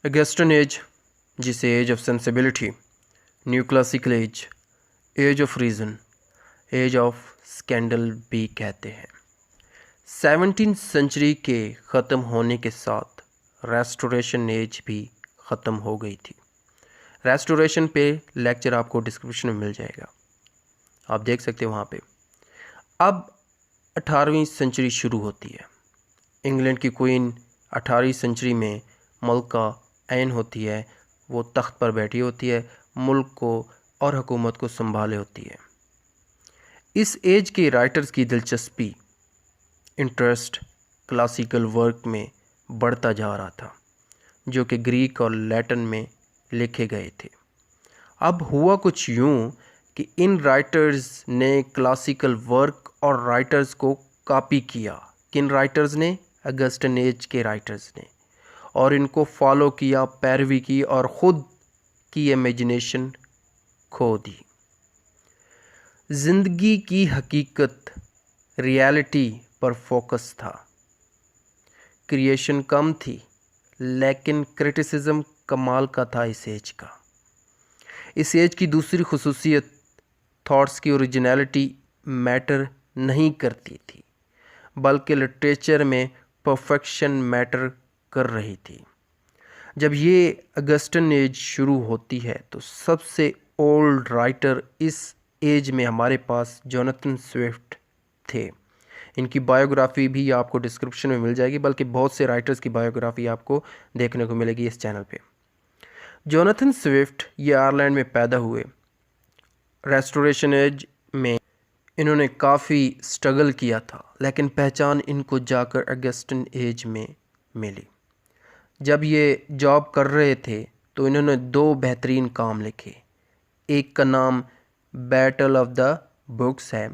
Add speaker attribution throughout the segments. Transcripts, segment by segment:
Speaker 1: Augustan age, जिसे age of sensibility, new classical age, age of reason, age of scandal भी कहते हैं। 17वीं century के ख़त्म होने के साथ रेस्टोरेशन एज भी ख़त्म हो गई थी। रेस्टोरेशन पे लेक्चर आपको डिस्क्रिप्शन में मिल जाएगा, आप देख सकते हैं वहाँ पे। अब 18वीं सेंचुरी शुरू होती है। इंग्लैंड की क्वीन 18वीं सेंचुरी में मलका ऐन होती है, वो तख्त पर बैठी होती है, मुल्क को और हुकूमत को संभाले होती है। इस एज के राइटर्स की दिलचस्पी, इंटरेस्ट क्लासिकल वर्क में बढ़ता जा रहा था, जो कि ग्रीक और लैटिन में लिखे गए थे। अब हुआ कुछ यूँ कि इन राइटर्स ने क्लासिकल वर्क और राइटर्स को कॉपी किया। किन राइटर्स ने? अगस्टन एज के राइटर्स ने, और इनको फॉलो किया, पैरवी की और ख़ुद की इमेजिनेशन खो दी। ज़िंदगी की हकीकत, रियलिटी पर फोकस था। क्रिएशन कम थी, लेकिन क्रिटिसिज्म कमाल का था इस एज का। इस एज की दूसरी खुसूसियत, थॉट्स की ओरिजिनलिटी मैटर नहीं करती थी, बल्कि लिटरेचर में परफेक्शन मैटर कर रही थी। जब ये अगस्टन एज शुरू होती है तो सबसे ओल्ड राइटर इस एज में हमारे पास जोनाथन स्विफ्ट थे। इनकी बायोग्राफी भी आपको डिस्क्रिप्शन में मिल जाएगी, बल्कि बहुत से राइटर्स की बायोग्राफी आपको देखने को मिलेगी इस चैनल पे। जोनाथन स्विफ्ट ये आयरलैंड में पैदा हुए। रेस्टोरेशन एज में इन्होंने काफ़ी स्ट्रगल किया था, लेकिन पहचान इनको जाकर अगस्टन एज में मिली। जब ये जॉब कर रहे थे तो इन्होंने दो बेहतरीन काम लिखे। एक का नाम बैटल ऑफ द बुक्स है,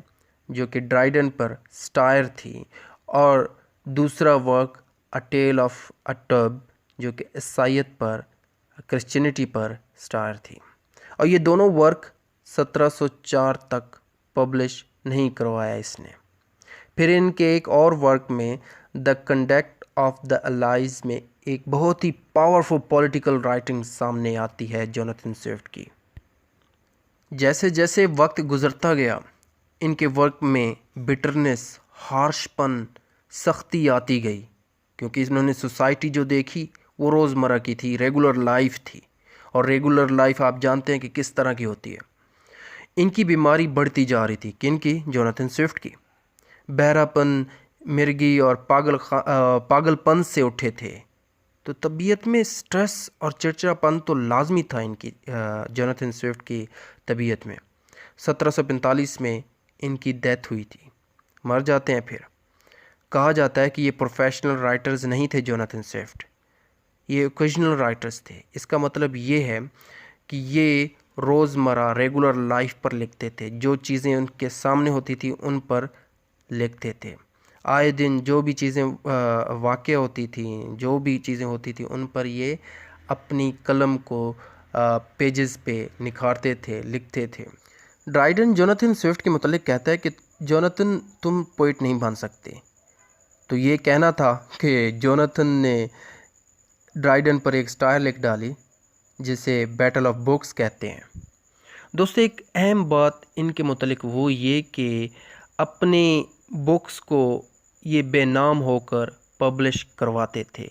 Speaker 1: जो कि ड्राइडन पर स्टायर थी, और दूसरा work a tale of a tub, जो कि ईसाइयत पर, क्रिश्चियनिटी पर स्टायर थी। और ये दोनों वर्क 1704 तक पब्लिश नहीं करवाया इसने। फिर इनके एक और वर्क में the conduct of the allies में एक बहुत ही पावरफुल पॉलिटिकल राइटिंग सामने आती है जोनाथन स्विफ्ट की। जैसे जैसे वक्त गुजरता गया, इनके वर्क में बिटरनेस, हार्शपन, सख्ती आती गई, क्योंकि इन्होंने सोसाइटी जो देखी वो रोज़मर्रा की थी, रेगुलर लाइफ थी। और रेगुलर लाइफ आप जानते हैं कि किस तरह की होती है। इनकी बीमारी बढ़ती जा रही थी। किनकी? जोनाथन स्विफ्ट की। बहरापन, मिर्गी और पागलपन से उठे थे। तो तबीयत में स्ट्रेस और चिड़चिड़ापन तो लाजमी था इनकी, जोनाथन स्विफ्ट की तबीयत में। 1745 में इनकी डेथ हुई थी, मर जाते हैं। फिर कहा जाता है कि ये प्रोफेशनल राइटर्स नहीं थे जोनाथन स्विफ्ट, ये ओकेजनल राइटर्स थे। इसका मतलब ये है कि ये रोज़मर्रा रेगुलर लाइफ पर लिखते थे, जो चीज़ें उनके सामने होती थी उन पर लिखते थे। आए दिन जो भी चीज़ें वाक़या होती थी, जो भी चीज़ें होती थी, उन पर ये अपनी कलम को पेजेस पे निखारते थे, लिखते थे। ड्राइडन जोनाथन स्विफ्ट के मुतालिक कहता है कि जोनाथन, तुम पोइट नहीं बन सकते। तो ये कहना था कि जोनाथन ने ड्राइडन पर एक स्टार लिख डाली, जिसे बैटल ऑफ बुक्स कहते हैं। दोस्तों, एक अहम बात इनके मुतालिक वो ये कि अपने बुक्स को ये बेनाम होकर पब्लिश करवाते थे।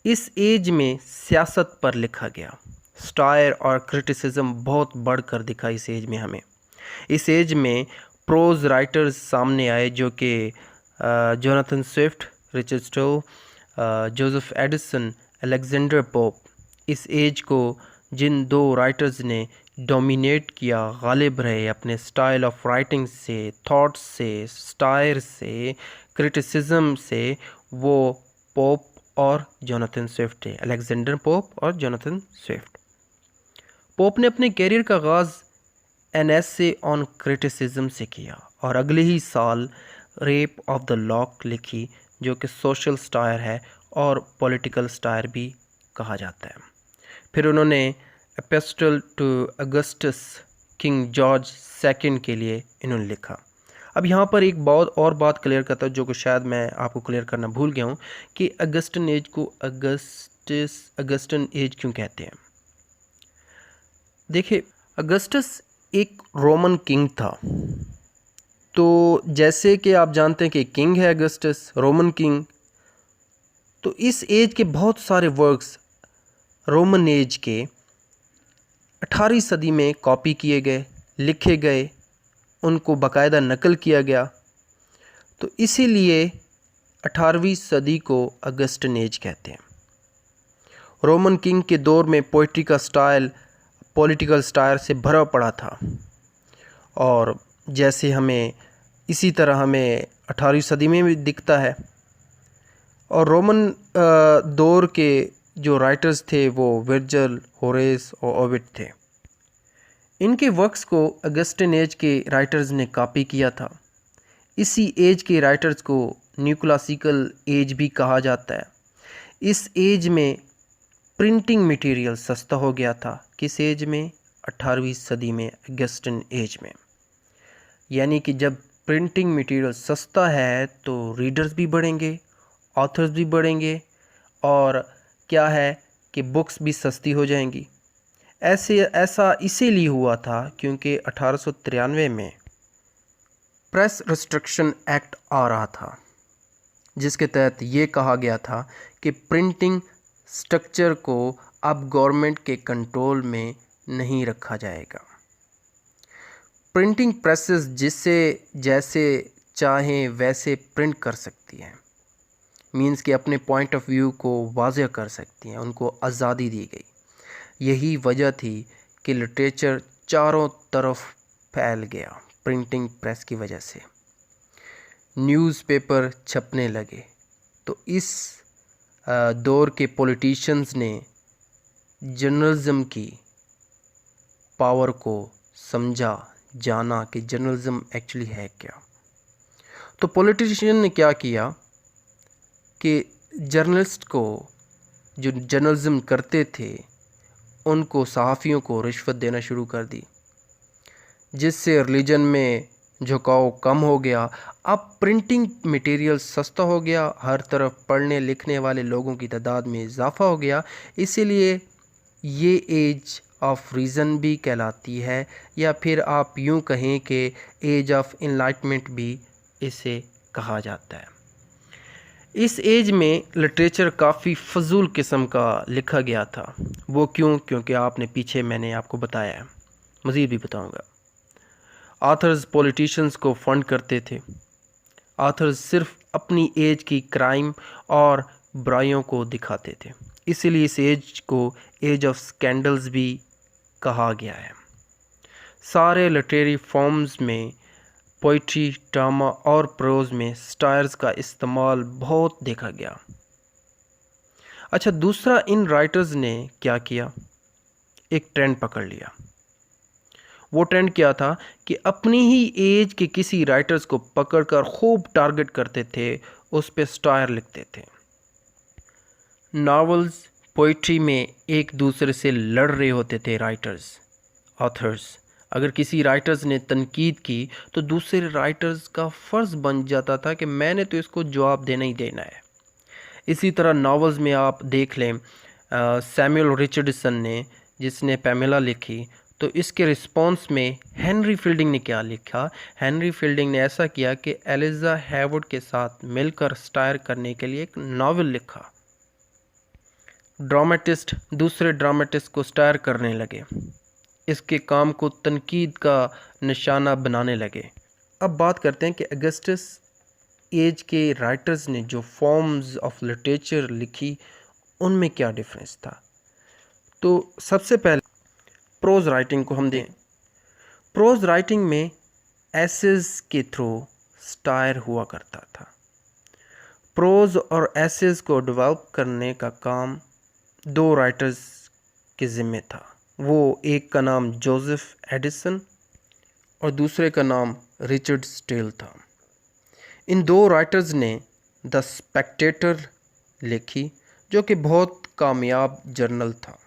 Speaker 1: इस एज में सियासत पर लिखा गया, स्टायर और क्रिटिसिज्म बहुत बढ़कर दिखा इस एज में हमें। इस एज में प्रोज राइटर्स सामने आए, जो कि Jonathan Swift, Richard stove, Joseph Addison, Alexander pope. इस एज को जिन दो राइटर्स ने डोमिनेट किया, गालिब रहे अपने स्टाइल ऑफ राइटिंग से, थॉट्स से, स्टायर से, क्रिटिसिज्म से, वो पोप और जोनाथन स्विफ्ट थे। अलेक्जेंडर पोप और जोनाथन स्विफ्ट। पोप ने अपने कैरियर का आगाज़ एन एसे ऑन क्रिटिसिज्म से किया, और अगले ही साल रेप ऑफ द लॉक लिखी, जो कि सोशल स्टायर है और पॉलिटिकल स्टायर भी कहा जाता है। फिर उन्होंने epistle to Augustus king George second के लिए इन्होंने लिखा। अब यहाँ पर एक बहुत और बात क्लियर करता हूँ, जो कि शायद मैं आपको क्लियर करना भूल गया हूँ, कि अगस्टन एज को अगस्ट अगस्टन एज क्यों कहते हैं? देखिए, अगस्टस एक रोमन किंग था। तो जैसे कि आप जानते हैं कि किंग है अगस्टस, रोमन किंग, तो इस एज के बहुत सारे वर्क्स रोमन एज के 18वीं सदी में कॉपी किए गए, लिखे गए, उनको बाकायदा नकल किया गया। तो इसीलिए 18वीं सदी को अगस्टन एज कहते हैं। रोमन किंग के दौर में पोइट्री का स्टाइल पॉलिटिकल स्टाइल से भरा पड़ा था, और जैसे हमें इसी तरह हमें 18वीं सदी में भी दिखता है। और रोमन दौर के जो राइटर्स थे वो वर्जिल, होरेस और ओविड थे। इनके वर्क्स को अगस्टन एज के राइटर्स ने कॉपी किया था। इसी एज के राइटर्स को न्यू क्लासिकल एज भी कहा जाता है। इस एज में प्रिंटिंग मटेरियल सस्ता हो गया था। किस एज में? 18वीं सदी में, अगस्टन एज में। यानी कि जब प्रिंटिंग मटेरियल सस्ता है तो रीडर्स भी बढ़ेंगे, ऑथर्स भी बढ़ेंगे, और क्या है कि बुक्स भी सस्ती हो जाएंगी। ऐसा इसीलिए हुआ था क्योंकि 1893 में प्रेस रिस्ट्रिक्शन एक्ट आ रहा था, जिसके तहत ये कहा गया था कि प्रिंटिंग स्ट्रक्चर को अब गवर्नमेंट के कंट्रोल में नहीं रखा जाएगा। प्रिंटिंग प्रेसेस जिससे जैसे चाहें वैसे प्रिंट कर सकती हैं, मींस कि अपने पॉइंट ऑफ व्यू को वाज़ेह कर सकती हैं, उनको आज़ादी दी गई। यही वजह थी कि लिटरेचर चारों तरफ फैल गया प्रिंटिंग प्रेस की वजह से। न्यूज़पेपर छपने लगे। तो इस दौर के पॉलिटिशियंस ने जर्नलिज्म की पावर को समझा, जाना कि जर्नलिज्म एक्चुअली है क्या। तो पॉलिटिशियन ने क्या किया कि जर्नलिस्ट को, जो जर्नलिज्म करते थे, उनको, सहाफ़ियों को रिश्वत देना शुरू कर दी, जिससे रिलीजन में झुकाव कम हो गया। अब प्रिंटिंग मटेरियल सस्ता हो गया, हर तरफ पढ़ने लिखने वाले लोगों की तादाद में इजाफ़ा हो गया। इसीलिए ये एज ऑफ रीज़न भी कहलाती है, या फिर आप यूँ कहें कि एज ऑफ इनलाइटमेंट भी इसे कहा जाता है। इस एज में लिटरेचर काफ़ी फजूल किस्म का लिखा गया था। वो क्यों? क्योंकि आपने पीछे मैंने आपको बताया है, मज़ीद भी बताऊंगा। ऑथर्स पॉलिटिशियंस को फंड करते थे। ऑथर्स सिर्फ अपनी एज की क्राइम और बुराइयों को दिखाते थे। इसीलिए इस एज को एज ऑफ स्कैंडल्स भी कहा गया है। सारे लिटरेरी फॉर्म्स में पोइट्री, ड्रामा और प्रोज में स्टायर्स का इस्तेमाल बहुत देखा गया। अच्छा, दूसरा, इन राइटर्स ने क्या किया? एक ट्रेंड पकड़ लिया। वो ट्रेंड क्या था कि अपनी ही एज के किसी राइटर्स को पकड़कर खूब टारगेट करते थे, उस पे स्टायर लिखते थे। नॉवेल्स, पोइट्री में एक दूसरे से लड़ रहे होते थे राइटर्स, ऑथर्स। अगर किसी राइटर्स ने तनकीद की तो दूसरे राइटर्स का फ़र्ज़ बन जाता था कि मैंने तो इसको जवाब देना ही देना है। इसी तरह नॉवेल्स में आप देख लें, सैमुअल रिचर्डसन ने, जिसने पैमेला लिखी, तो इसके रिस्पॉन्स में हेनरी फील्डिंग ने क्या लिखा? हेनरी फील्डिंग ने ऐसा किया कि एलिजा हैवुड के साथ मिलकर स्टायर करने के लिए एक नावल लिखा। ड्रामेटिस्ट दूसरे ड्रामेटिस्ट को स्टायर करने लगे, इसके काम को तनकीद का निशाना बनाने लगे। अब बात करते हैं कि अगस्टस एज के राइटर्स ने जो फॉर्म्स ऑफ लिटरेचर लिखी, उनमें क्या डिफरेंस था। तो सबसे पहले प्रोज राइटिंग को हम दें। प्रोज राइटिंग में एसेस के थ्रू स्टायर हुआ करता था। प्रोज और एसेस को डेवलप करने का काम दो राइटर्स के ज़िम्मे था। वो एक का नाम जोसेफ एडिसन और दूसरे का नाम रिचर्ड स्टेल था। इन दो राइटर्स ने द स्पेक्टेटर लिखी, जो कि बहुत कामयाब जर्नल था।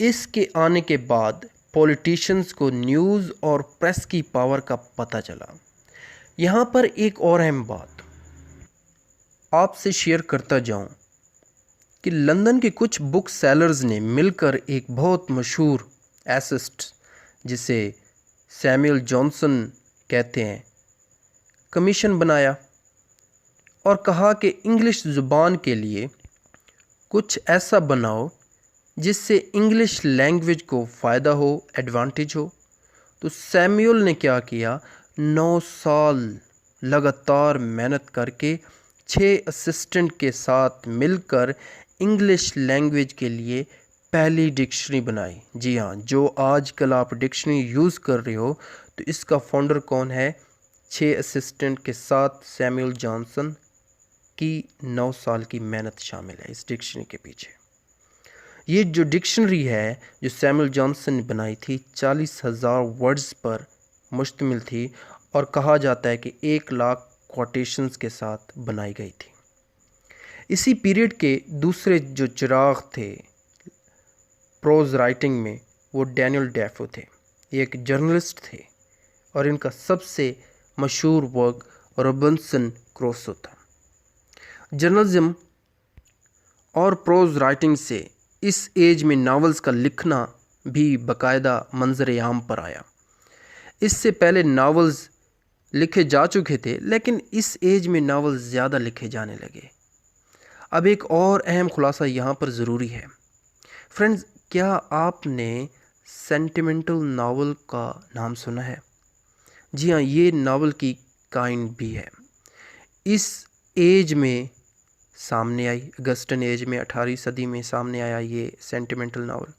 Speaker 1: इसके आने के बाद पॉलिटिशियंस को न्यूज़ और प्रेस की पावर का पता चला। यहाँ पर एक और अहम बात आपसे शेयर करता जाऊँ कि लंदन के कुछ बुक सेलर्स ने मिलकर एक बहुत मशहूर एसिस्ट, जिसे सैमुअल जॉनसन कहते हैं, कमीशन बनाया और कहा कि इंग्लिश ज़ुबान के लिए कुछ ऐसा बनाओ जिससे इंग्लिश लैंग्वेज को फ़ायदा हो, एडवांटेज हो। तो सैमुअल ने क्या किया, 9 साल लगातार मेहनत करके 6 असिस्टेंट के साथ मिलकर इंग्लिश लैंग्वेज के लिए पहली डिक्शनरी बनाई। जी हाँ, जो आजकल आप डिक्शनरी यूज़ कर रहे हो, तो इसका फाउंडर कौन है? 6 असिस्टेंट के साथ सैमुअल जॉनसन की 9 साल की मेहनत शामिल है इस डिक्शनरी के पीछे। ये जो डिक्शनरी है जो सैमुअल जॉनसन ने बनाई थी, 40,000 वर्ड्स पर मुश्तमिल थी और कहा जाता है कि 1 लाख कोटेशंस के साथ बनाई गई थी। इसी पीरियड के दूसरे जो चिराग थे प्रोज राइटिंग में, वो डैनियल डेफो थे। ये एक जर्नलिस्ट थे और इनका सबसे मशहूर वर्क रॉबिन्सन क्रूसो था। जर्नलिज्म और प्रोज राइटिंग से इस एज में नावल्स का लिखना भी बाकायदा मंजर आम पर आया। इससे पहले नावल्स लिखे जा चुके थे, लेकिन इस एज में नावल ज़्यादा लिखे जाने लगे। अब एक और अहम खुलासा यहाँ पर ज़रूरी है फ्रेंड्स, क्या आपने सेंटिमेंटल नावल का नाम सुना है? जी हाँ, ये नावल की काइंड भी है। इस एज में सामने आई, अगस्टन एज में 18वीं सदी में सामने आया ये सेंटिमेंटल नावल,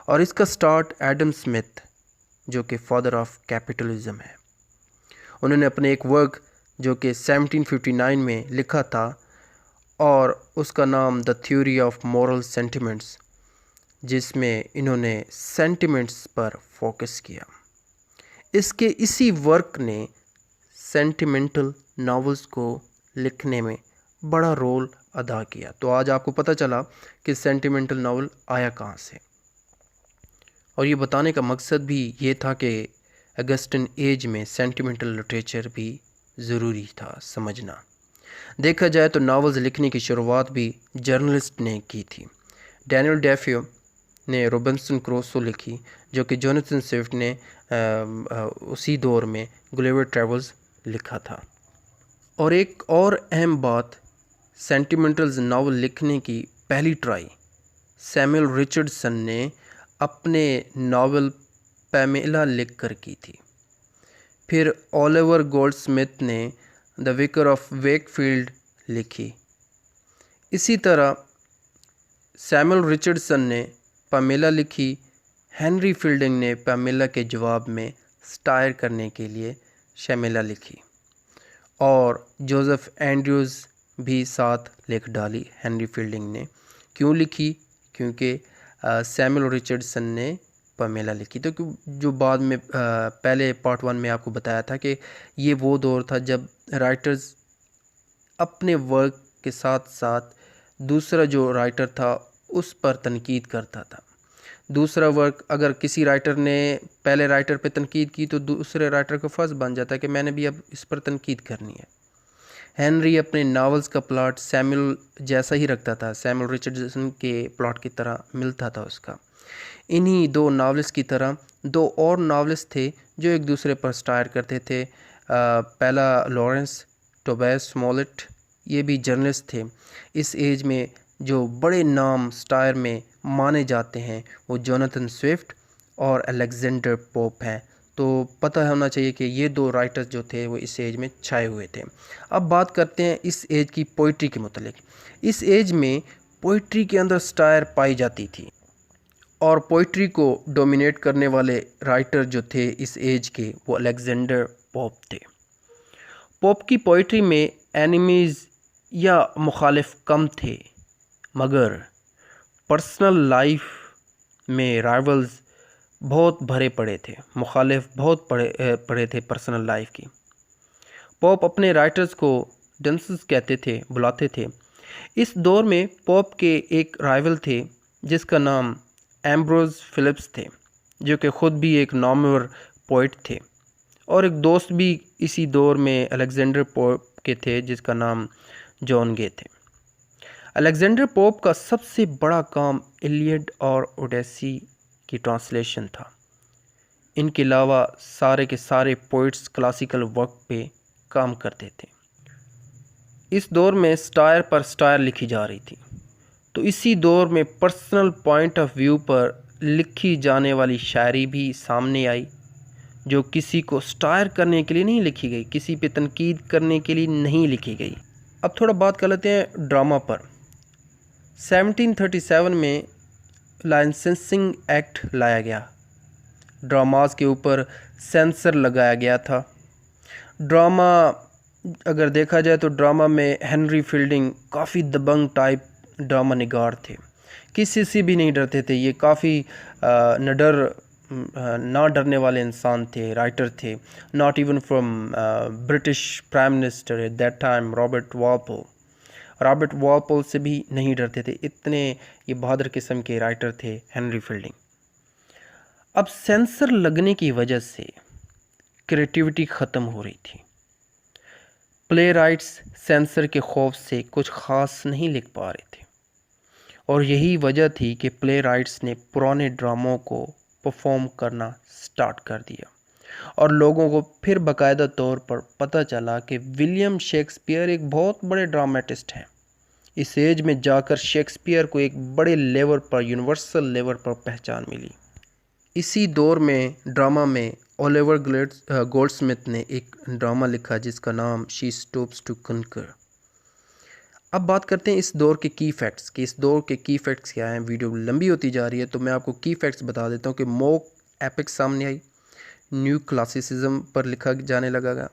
Speaker 1: और इसका स्टार्ट एडम स्मिथ, जो कि फादर ऑफ कैपिटलिज्म है, उन्होंने अपने एक वर्क जो कि 1759 में लिखा था और उसका नाम the theory of moral sentiments, जिसमें इन्होंने सेंटिमेंट्स पर फोकस किया। इसके इसी वर्क ने सेंटिमेंटल नावल्स को लिखने में बड़ा रोल अदा किया। तो आज आपको पता चला कि सेंटिमेंटल नावल आया कहाँ से, और ये बताने का मकसद भी ये था कि अगस्टन एज में सेंटिमेंटल लिटरेचर भी ज़रूरी था समझना। देखा जाए तो नावल्स लिखने की शुरुआत भी जर्नलिस्ट ने की थी। डैनियल डेफो ने रॉबिन्सन क्रूसो लिखी, जो कि जोनाथन स्विफ्ट ने उसी दौर में गुलिवर ट्रैवल्स लिखा था। और एक और अहम बात, सेंटिमेंटल नावल लिखने की पहली ट्राई सैमुअल रिचर्डसन ने अपने नावल पैमेला लिख कर की थी। फिर ओलिवर गोल्डस्मिथ ने द विकर ऑफ वेकफील्ड लिखी। इसी तरह सैमुअल रिचर्डसन ने पैमेला लिखी। हेनरी फील्डिंग ने पैमेला के जवाब में स्टायर करने के लिए शमेला लिखी, और जोसेफ एंड्रयूज़ भी साथ लिख डाली हेनरी फील्डिंग ने। क्यों लिखी? क्योंकि सैमुअल रिचर्डसन ने पैमेला लिखी। तो जो बाद में पहले पार्ट 1 में आपको बताया था कि ये वो दौर था जब राइटर्स अपने वर्क के साथ साथ दूसरा जो राइटर था उस पर तनकीद करता था। दूसरा वर्क अगर किसी राइटर ने पहले राइटर पे तनकीद की तो दूसरे राइटर का फ़र्ज़ बन जाता है कि मैंने भी अब इस पर तनकीद करनी है। हेनरी अपने नावल्स का प्लॉट सैमुअल जैसा ही रखता था, सैमुअल रिचर्डसन के प्लॉट की तरह मिलता था उसका। इन्हीं दो नावलिस्ट की तरह दो और नावलिस्ट थे जो एक दूसरे पर स्टायर करते थे। पहला लॉरेंस टोबियास स्मॉलेट, ये भी जर्नलिस्ट थे। इस एज में जो बड़े नाम स्टायर में माने जाते हैं वो जोनाथन स्विफ्ट और अलेक्जेंडर पोप हैं। तो पता होना चाहिए कि ये दो राइटर्स जो थे वो इस एज में छाए हुए थे। अब बात करते हैं इस एज की पोइट्री के मुतालिक। इस एज में पोइट्री के अंदर स्टायर पाई जाती थी और पोइट्री को डोमिनेट करने वाले राइटर जो थे इस एज के वो अलेक्जेंडर पोप थे। पोप की पोइट्री में एनिमीज़ या मुखालिफ कम थे, मगर पर्सनल लाइफ में राइवल्स बहुत भरे पड़े थे, मुखालिफ बहुत पड़े थे पर्सनल लाइफ की। पोप अपने राइटर्स को डंसेस कहते थे, बुलाते थे। इस दौर में पोप के एक राइवल थे जिसका नाम एम्ब्रोज फिलिप्स थे, जो कि ख़ुद भी एक नामवर पोइट थे, और एक दोस्त भी इसी दौर में अलेक्जेंडर पोप के थे जिसका नाम जॉन गे थे। अलेक्जेंडर पोप का सबसे बड़ा काम इलियड और ओडेसी की ट्रांसलेशन था। इनके अलावा सारे के सारे पोइट्स क्लासिकल वर्क पे काम करते थे। इस दौर में स्टायर पर स्टायर लिखी जा रही थी, तो इसी दौर में पर्सनल पॉइंट ऑफ व्यू पर लिखी जाने वाली शायरी भी सामने आई, जो किसी को स्टायर करने के लिए नहीं लिखी गई, किसी पे तनकीद करने के लिए नहीं लिखी गई। अब थोड़ा बात कर लेते हैं ड्रामा पर। 1737 में लाइसेंसिंग एक्ट लाया गया। ड्रामास के ऊपर सेंसर लगाया गया था। ड्रामा अगर देखा जाए तो ड्रामा में हेनरी फील्डिंग काफ़ी दबंग टाइप ड्रामा निगार थे, किसी से भी नहीं डरते थे। ये काफ़ी ना डरने वाले इंसान थे, राइटर थे। Not even from British prime minister at that time Robert Walpole से भी नहीं डरते थे। इतने ये बहादुर किस्म के राइटर थे हेनरी फील्डिंग। अब सेंसर लगने की वजह से क्रिएटिविटी ख़त्म हो रही थी। प्ले राइट्स सेंसर के खौफ से कुछ ख़ास नहीं लिख पा रहे थे, और यही वजह थी कि प्ले राइट्स ने पुराने ड्रामों को परफॉर्म करना स्टार्ट कर दिया, और लोगों को फिर बाकायदा तौर पर पता चला कि विलियम शेक्सपियर एक बहुत बड़े ड्रामेटिस्ट हैं। इस एज में जाकर शेक्सपियर को एक बड़े लेवल पर, यूनिवर्सल लेवल पर पहचान मिली। इसी दौर में ड्रामा में ओलिवर गोल्डस्मिथ ने एक ड्रामा लिखा जिसका नाम शी स्टूप्स टू कंकर। अब बात करते हैं इस दौर के की फैक्ट्स कि इस दौर के की फैक्ट्स क्या हैं। वीडियो लंबी होती जा रही है तो मैं आपको की फैक्ट्स बता देता हूँ कि मोक एपिक सामने आई, न्यू क्लासिसिज्म पर लिखा जाने लगा,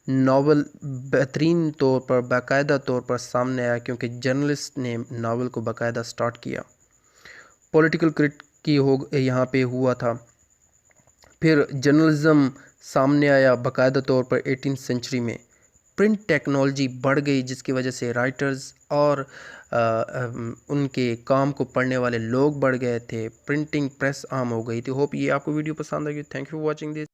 Speaker 1: नावल बेहतरीन तौर पर बाकायदा तौर पर सामने आया क्योंकि जर्नलिस्ट ने नावल को बाकायदा स्टार्ट किया। पॉलिटिकल क्रिटिक यहाँ पे हुआ था। फिर जर्नलिज्म सामने आया बाकायदा तौर पर 18th सेंचुरी में। प्रिंट टेक्नोलॉजी बढ़ गई जिसकी वजह से राइटर्स और उनके काम को पढ़ने वाले लोग बढ़ गए थे। प्रिंटिंग प्रेस आम हो गई थी। होप ये आपको वीडियो पसंद आएगी। Thank you for watching this.